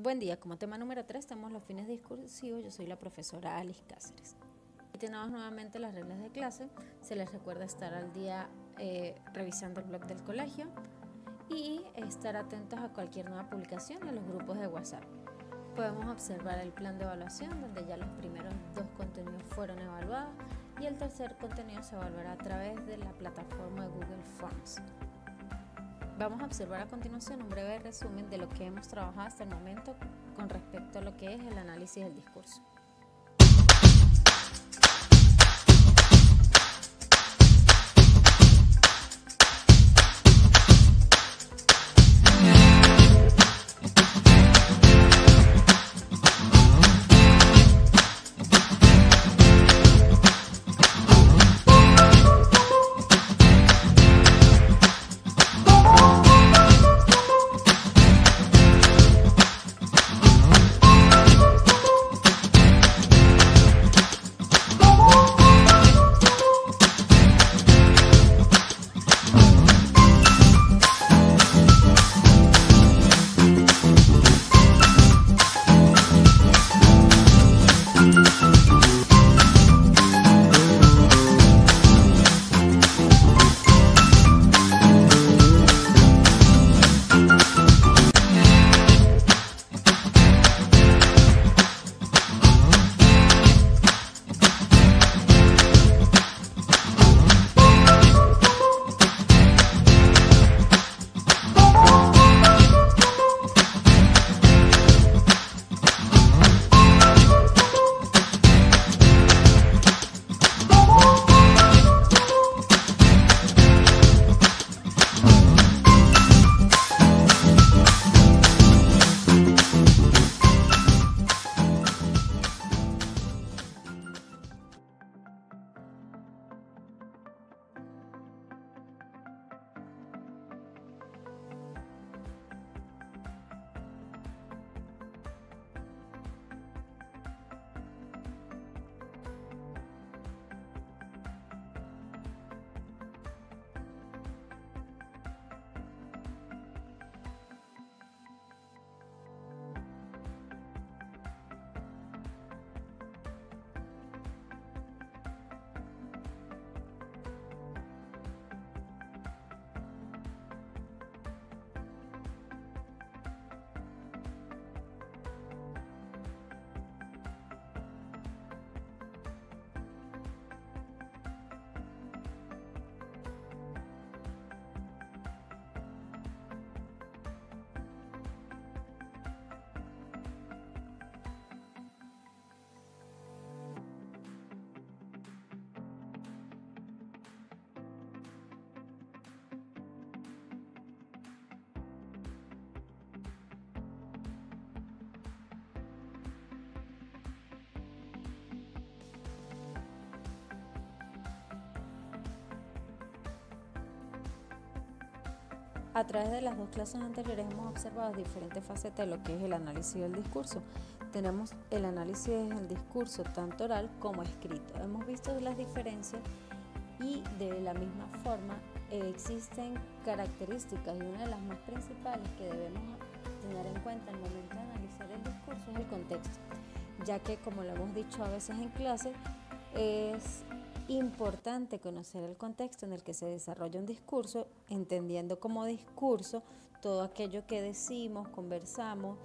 Buen día, como tema número 3 tenemos los fines discursivos. Yo soy la profesora Alice Cáceres. Y tenemos nuevamente las reglas de clase. Se les recuerda estar al día revisando el blog del colegio y estar atentos a cualquier nueva publicación en los grupos de WhatsApp. Podemos observar el plan de evaluación, donde ya los primeros 2 contenidos fueron evaluados y el tercer contenido se evaluará a través de la plataforma de Google Forms. Vamos a observar a continuación un breve resumen de lo que hemos trabajado hasta el momento con respecto a lo que es el análisis del discurso. A través de las 2 clases anteriores hemos observado diferentes facetas de lo que es el análisis del discurso. Tenemos el análisis del discurso tanto oral como escrito. Hemos visto las diferencias y de la misma forma existen características, y una de las más principales que debemos tener en cuenta al momento de analizar el discurso es el contexto, ya que, como lo hemos dicho a veces en clase, es importante conocer el contexto en el que se desarrolla un discurso, entendiendo como discurso todo aquello que decimos, conversamos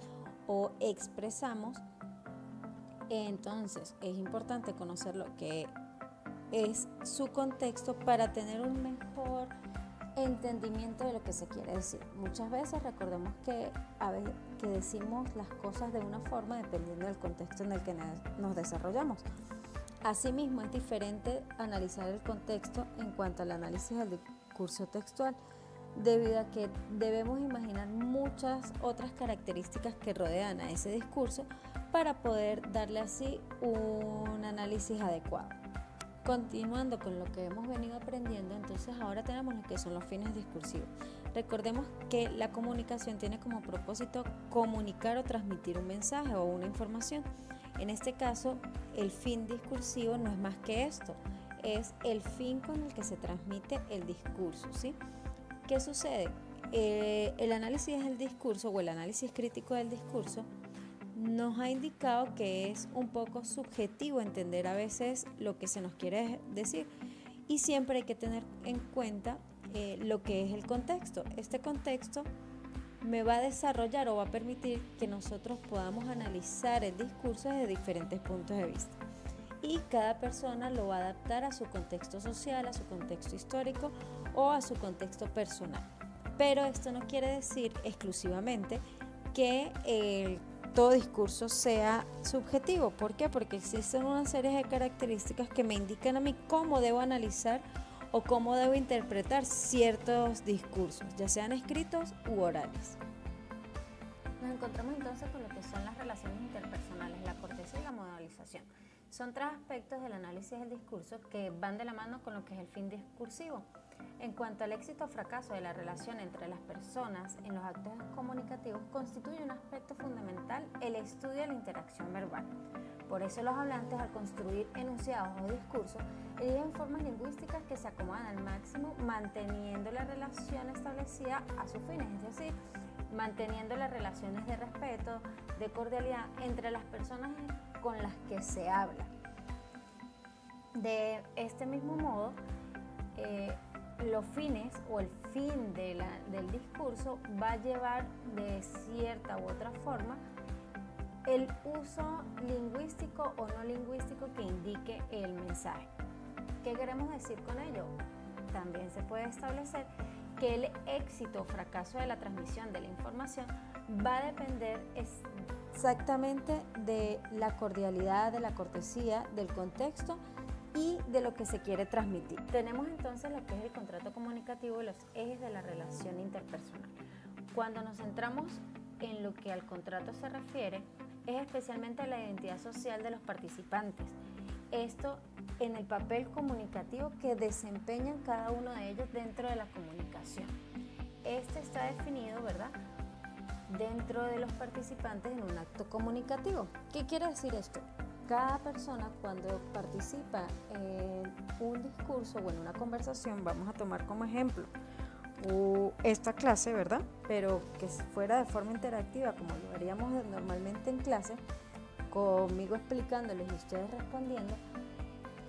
o expresamos. Entonces es importante conocer lo que es su contexto para tener un mejor entendimiento de lo que se quiere decir. Muchas veces recordemos que decimos las cosas de una forma dependiendo del contexto en el que nos desarrollamos. Asimismo, es diferente analizar el contexto en cuanto al análisis del discurso textual, debido a que debemos imaginar muchas otras características que rodean a ese discurso para poder darle así un análisis adecuado. Continuando con lo que hemos venido aprendiendo, entonces ahora tenemos lo que son los fines discursivos. Recordemos que la comunicación tiene como propósito comunicar o transmitir un mensaje o una información. En este caso, el fin discursivo no es más que esto, es el fin con el que se transmite el discurso, ¿sí? ¿Qué sucede? El análisis del discurso o el análisis crítico del discurso nos ha indicado que es un poco subjetivo entender a veces lo que se nos quiere decir, y siempre hay que tener en cuenta lo que es el contexto. Este contexto me va a desarrollar o va a permitir que nosotros podamos analizar el discurso desde diferentes puntos de vista, y cada persona lo va a adaptar a su contexto social, a su contexto histórico o a su contexto personal. Pero esto no quiere decir exclusivamente que todo discurso sea subjetivo. ¿Por qué? Porque existen una serie de características que me indican a mí cómo debo analizar o cómo debo interpretar ciertos discursos, ya sean escritos u orales. Nos encontramos entonces con lo que son las relaciones interpersonales, la cortesía y la modalización. Son tres aspectos del análisis del discurso que van de la mano con lo que es el fin discursivo. En cuanto al éxito o fracaso de la relación entre las personas en los actos comunicativos, constituye un aspecto fundamental el estudio de la interacción verbal. Por eso los hablantes, al construir enunciados o discursos, eligen formas lingüísticas que se acomodan al máximo, manteniendo la relación establecida a sus fines, es decir, manteniendo las relaciones de respeto, de cordialidad entre las personas con las que se habla. De este mismo modo, los fines o el fin del discurso va a llevar de cierta u otra forma el uso lingüístico o no lingüístico que indique el mensaje. ¿Qué queremos decir con ello? También se puede establecer que el éxito o fracaso de la transmisión de la información va a depender exactamente de la cordialidad, de la cortesía, del contexto y de lo que se quiere transmitir. Tenemos entonces lo que es el contrato comunicativo y los ejes de la relación interpersonal. Cuando nos centramos en lo que al contrato se refiere, es especialmente la identidad social de los participantes. Esto en el papel comunicativo que desempeñan cada uno de ellos dentro de la comunicación. Este está definido, ¿verdad?, dentro de los participantes en un acto comunicativo. ¿Qué quiere decir esto? Cada persona, cuando participa en un discurso o en una conversación, vamos a tomar como ejemplo esta clase, ¿verdad?, pero que fuera de forma interactiva, como lo haríamos normalmente en clase, conmigo explicándoles y ustedes respondiendo.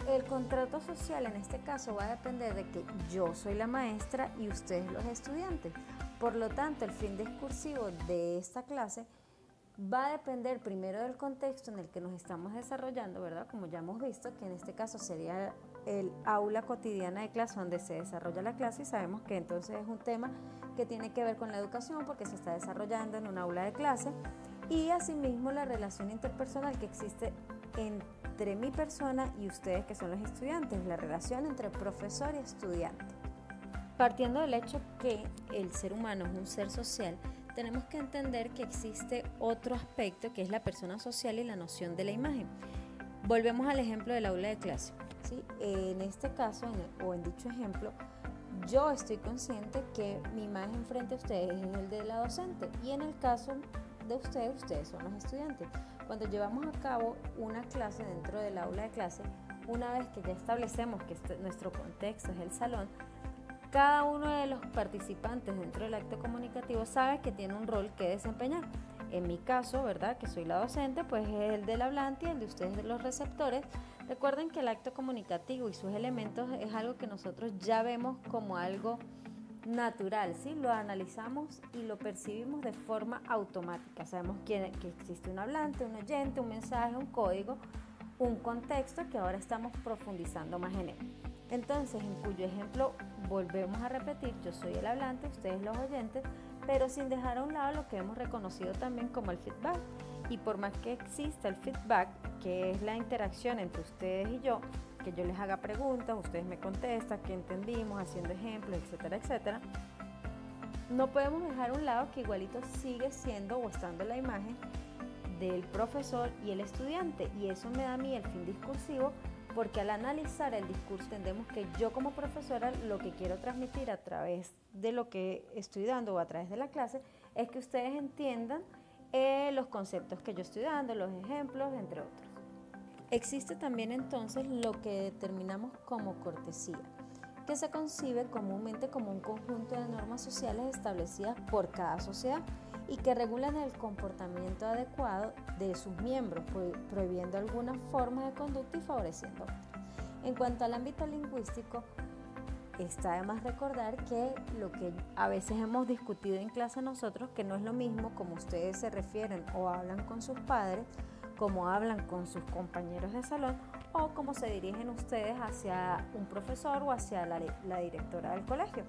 El contrato social en este caso va a depender de que yo soy la maestra y ustedes los estudiantes. Por lo tanto, el fin discursivo de esta clase va a depender primero del contexto en el que nos estamos desarrollando, ¿verdad? Como ya hemos visto, que en este caso sería el aula cotidiana de clase donde se desarrolla la clase, y sabemos que entonces es un tema que tiene que ver con la educación porque se está desarrollando en un aula de clase, y asimismo la relación interpersonal que existe entre mi persona y ustedes que son los estudiantes, la relación entre profesor y estudiante. Partiendo del hecho que el ser humano es un ser social, tenemos que entender que existe otro aspecto que es la persona social y la noción de la imagen. Volvemos al ejemplo del aula de clase, ¿sí? En este caso, o en dicho ejemplo, yo estoy consciente que mi imagen frente a ustedes es el de la docente, y en el caso de ustedes son los estudiantes. Cuando llevamos a cabo una clase dentro del aula de clase, una vez que ya establecemos que nuestro contexto es el salón, cada uno de los participantes dentro del acto comunicativo sabe que tiene un rol que desempeñar. En mi caso, ¿verdad?, que soy la docente, pues es el del hablante y el de ustedes de los receptores. Recuerden que el acto comunicativo y sus elementos es algo que nosotros ya vemos como algo natural, ¿sí? Lo analizamos y lo percibimos de forma automática. Sabemos que existe un hablante, un oyente, un mensaje, un código, un contexto que ahora estamos profundizando más en él. Entonces, en cuyo ejemplo volvemos a repetir, yo soy el hablante, ustedes los oyentes, pero sin dejar a un lado lo que hemos reconocido también como el feedback. Y por más que exista el feedback, que es la interacción entre ustedes y yo, que yo les haga preguntas, ustedes me contestan, qué entendimos, haciendo ejemplos, etcétera, etcétera, no podemos dejar a un lado que igualito sigue siendo o estando la imagen del profesor y el estudiante, y eso me da a mí el fin discursivo, porque al analizar el discurso entendemos que yo como profesora lo que quiero transmitir a través de lo que estoy dando o a través de la clase es que ustedes entiendan los conceptos que yo estoy dando, los ejemplos, entre otros. Existe también entonces lo que determinamos como cortesía, que se concibe comúnmente como un conjunto de normas sociales establecidas por cada sociedad y que regulan el comportamiento adecuado de sus miembros, prohibiendo algunas formas de conducta y favoreciendo otras. En cuanto al ámbito lingüístico, está de más recordar que lo que a veces hemos discutido en clase nosotros, que no es lo mismo como ustedes se refieren o hablan con sus padres, como hablan con sus compañeros de salón o cómo se dirigen ustedes hacia un profesor o hacia la directora del colegio.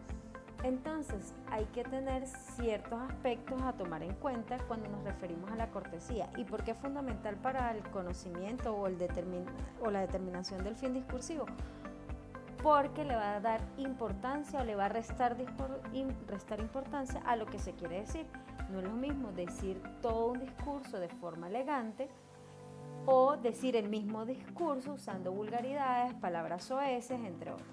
Entonces, hay que tener ciertos aspectos a tomar en cuenta cuando nos referimos a la cortesía. ¿Y por qué es fundamental para el conocimiento o la determinación del fin discursivo? Porque le va a dar importancia o le va a restar importancia a lo que se quiere decir. No es lo mismo decir todo un discurso de forma elegante o decir el mismo discurso usando vulgaridades, palabras soeces, entre otras.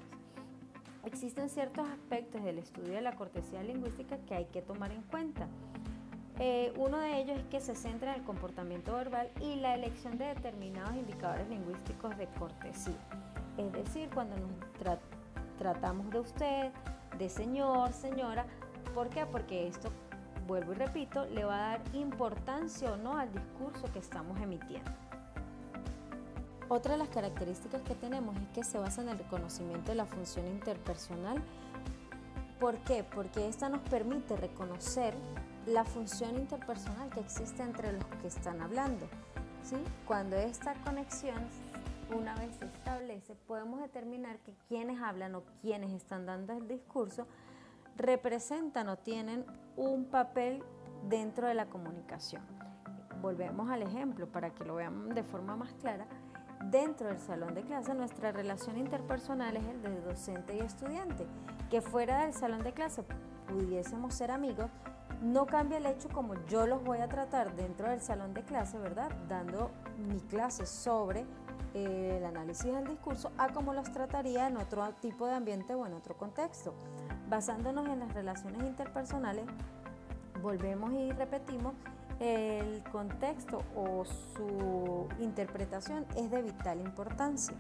Existen ciertos aspectos del estudio de la cortesía lingüística que hay que tomar en cuenta. Uno de ellos es que se centra en el comportamiento verbal y la elección de determinados indicadores lingüísticos de cortesía. Es decir, cuando nos tratamos de usted, de señor, señora, ¿por qué? Porque esto, vuelvo y repito, le va a dar importancia o no al discurso que estamos emitiendo. Otra de las características que tenemos es que se basa en el reconocimiento de la función interpersonal. ¿Por qué? Porque esta nos permite reconocer la función interpersonal que existe entre los que están hablando, ¿sí? Cuando esta conexión una vez se establece, podemos determinar que quienes hablan o quienes están dando el discurso representan o tienen un papel dentro de la comunicación. Volvemos al ejemplo para que lo vean de forma más clara. Dentro del salón de clase, nuestra relación interpersonal es el de docente y estudiante. Que fuera del salón de clase pudiésemos ser amigos, no cambia el hecho como yo los voy a tratar dentro del salón de clase, ¿verdad? Dando mi clase sobre el análisis del discurso a como los trataría en otro tipo de ambiente o en otro contexto. Basándonos en las relaciones interpersonales, volvemos y repetimos, el contexto o su interpretación es de vital importancia.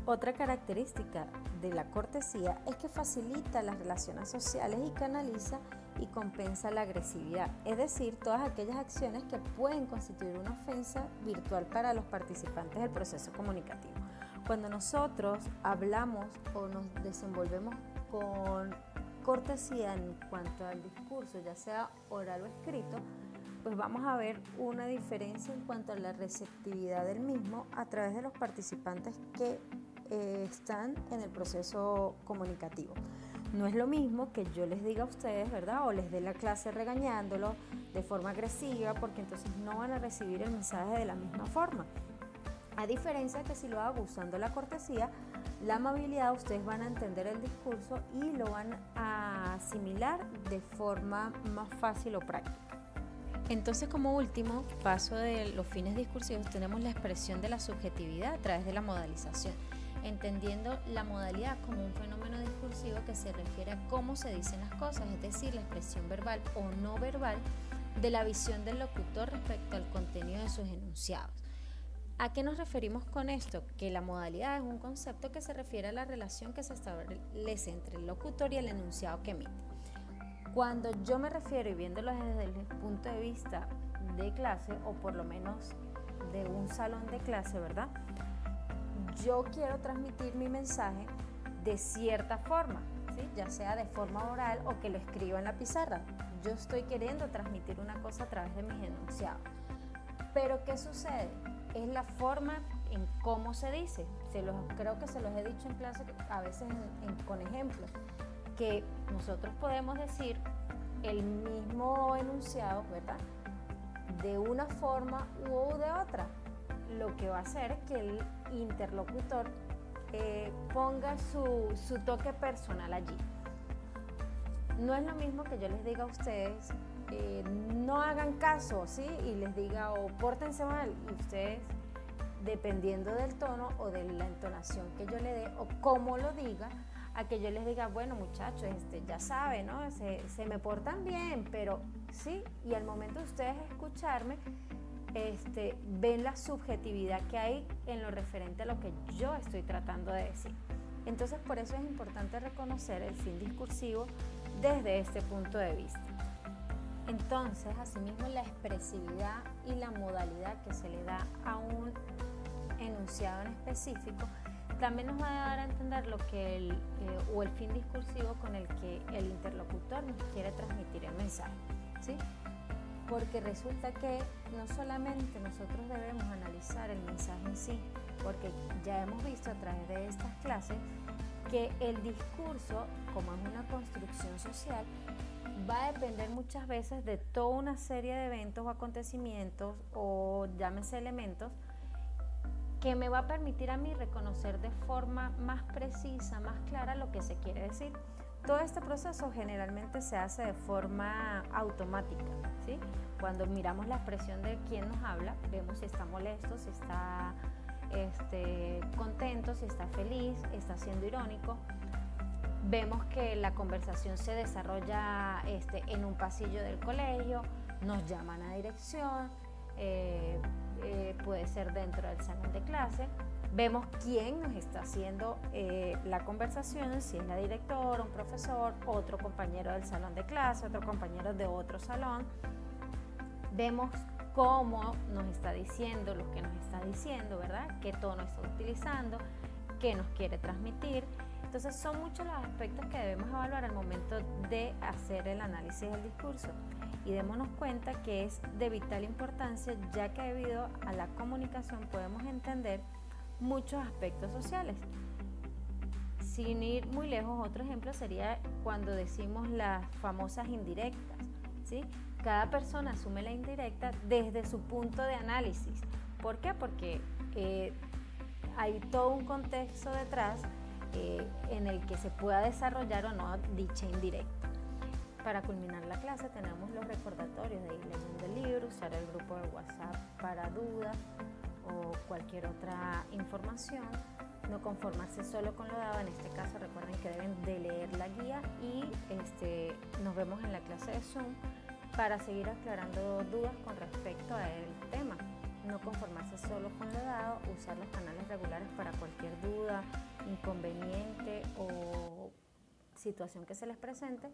Otra característica de la cortesía es que facilita las relaciones sociales y canaliza y compensa la agresividad, es decir, todas aquellas acciones que pueden constituir una ofensa virtual para los participantes del proceso comunicativo. Cuando nosotros hablamos o nos desenvolvemos con cortesía en cuanto al discurso, ya sea oral o escrito, pues vamos a ver una diferencia en cuanto a la receptividad del mismo a través de los participantes que están en el proceso comunicativo. No es lo mismo que yo les diga a ustedes, ¿verdad? O les dé la clase regañándolos de forma agresiva, porque entonces no van a recibir el mensaje de la misma forma. A diferencia que si lo hago usando la cortesía, la amabilidad, ustedes van a entender el discurso y lo van a asimilar de forma más fácil o práctica. Entonces, como último paso de los fines discursivos, tenemos la expresión de la subjetividad a través de la modalización, entendiendo la modalidad como un fenómeno discursivo que se refiere a cómo se dicen las cosas, es decir, la expresión verbal o no verbal de la visión del locutor respecto al contenido de sus enunciados. ¿A qué nos referimos con esto? Que la modalidad es un concepto que se refiere a la relación que se establece entre el locutor y el enunciado que emite. Cuando yo me refiero, y viéndolo desde el punto de vista de clase, o por lo menos de un salón de clase, ¿verdad? Yo quiero transmitir mi mensaje de cierta forma, ¿sí? Ya sea de forma oral o que lo escriba en la pizarra. Yo estoy queriendo transmitir una cosa a través de mis enunciados. Pero ¿qué sucede? Es la forma en cómo se dice. Creo que se los he dicho en clase a veces con ejemplos, que nosotros podemos decir el mismo enunciado, ¿verdad?, de una forma u de otra, lo que va a hacer que el interlocutor ponga su toque personal allí. No es lo mismo que yo les diga a ustedes, no hagan caso, ¿sí? Y les diga, o pórtense mal, y ustedes, dependiendo del tono o de la entonación que yo le dé o cómo lo diga, a que yo les diga, bueno muchachos, ya saben, ¿no? Se me portan bien, pero sí, y al momento de ustedes escucharme, ven la subjetividad que hay en lo referente a lo que yo estoy tratando de decir. Entonces, por eso es importante reconocer el fin discursivo desde este punto de vista. Entonces, asimismo, la expresividad y la modalidad que se le da a un enunciado en específico también nos va a dar a entender lo que el fin discursivo con el que el interlocutor nos quiere transmitir el mensaje, ¿sí? Porque resulta que no solamente nosotros debemos analizar el mensaje en sí, porque ya hemos visto a través de estas clases que el discurso, como es una construcción social, va a depender muchas veces de toda una serie de eventos o acontecimientos o llámese elementos que me va a permitir a mí reconocer de forma más precisa, más clara lo que se quiere decir. Todo este proceso generalmente se hace de forma automática, ¿sí? Cuando miramos la expresión de quien nos habla, vemos si está molesto, si está contento, si está feliz, está siendo irónico. Vemos que la conversación se desarrolla en un pasillo del colegio, nos llaman a dirección, puede ser dentro del salón de clase. Vemos quién nos está haciendo la conversación, si es la directora, un profesor, otro compañero del salón de clase, otro compañero de otro salón. Vemos cómo nos está diciendo lo que nos está diciendo, ¿verdad? Qué tono está utilizando, qué nos quiere transmitir. Entonces son muchos los aspectos que debemos evaluar al momento de hacer el análisis del discurso. Y démonos cuenta que es de vital importancia, ya que debido a la comunicación podemos entender muchos aspectos sociales. Sin ir muy lejos, otro ejemplo sería cuando decimos las famosas indirectas, ¿sí? Cada persona asume la indirecta desde su punto de análisis. ¿Por qué? Porque hay todo un contexto detrás en el que se pueda desarrollar o no dicha indirecta. Para culminar la clase tenemos los recordatorios de ir leyendo el libro, usar el grupo de WhatsApp para dudas o cualquier otra información, no conformarse solo con lo dado. En este caso recuerden que deben de leer la guía y nos vemos en la clase de Zoom para seguir aclarando dudas con respecto a el tema. No conformarse solo con lo dado, usar los canales regulares para cualquier duda, inconveniente o situación que se les presente.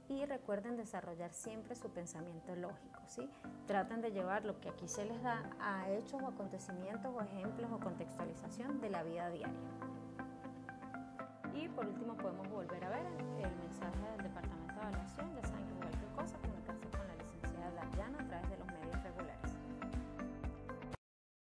Y recuerden desarrollar siempre su pensamiento lógico, ¿sí? Traten de llevar lo que aquí se les da a hechos o acontecimientos o ejemplos o contextualización de la vida diaria. Y por último podemos volver a ver el mensaje del Departamento de Evaluación. Ya saben que cualquier cosa, comunicarse con la licenciada Dayana a través de los